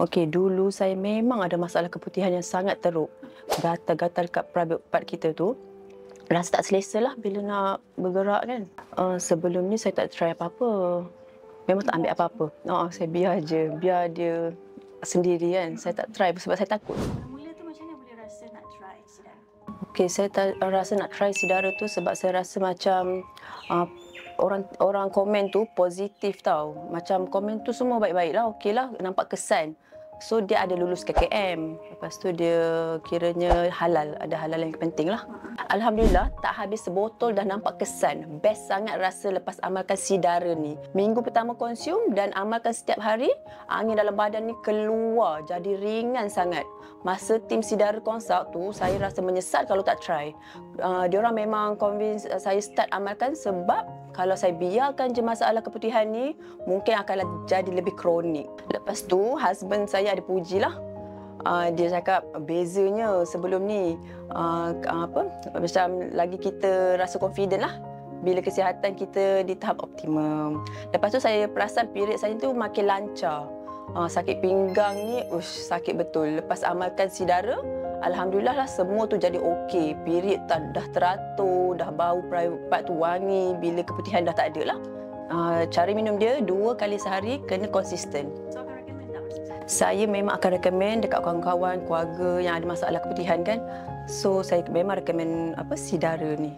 Okey, dulu saya memang ada masalah keputihan yang sangat teruk. Gatal-gatal kat private part kita tu, rasa tak selesa lah bila nak bergerak kan. Sebelum ni saya tak try apa-apa. Memang tak ambil apa-apa. Saya biar dia sendiri kan. Saya tak try sebab saya takut. Mula tu macam mana boleh rasa nak try sidara? Okey, saya rasa nak try sidara tu sebab saya rasa macam orang komen tu positif tau. Macam komen tu semua baik-baik lah, okey lah, nampak kesan. So dia ada lulus KKM. Lepas tu dia kiranya halal, ada halal yang penting lah. Alhamdulillah, tak habis sebotol dah nampak kesan. Best sangat rasa lepas amalkan sidara ni. Minggu pertama konsum dan amalkan setiap hari, angin dalam badan ni keluar, jadi ringan sangat. Masa tim sidara consult tu, saya rasa menyesal kalau tak try. Diorang memang convince saya start amalkan sebab kalau saya biarkan je masalah keputihan ni, mungkin akan jadi lebih kronik. Lepas tu, husband saya ada pujilah. Dia cakap bezanya sebelum ni macam lagi kita rasa confident lah bila kesihatan kita di tahap optimum. Lepas tu saya perasan period saya tu makin lancar. Sakit pinggang ni sakit betul. Lepas amalkan sidara, alhamdulillah lah semua tu jadi okey. Period dah teratur, dah bau private part tu wangi, bila keputihan dah tak ada lah. Cara minum dia 2 kali sehari, kena konsisten. So akan recommend tak bersama? Saya memang akan recommend dekat kawan-kawan, keluarga yang ada masalah keputihan kan. So saya memang recommend sidara ni.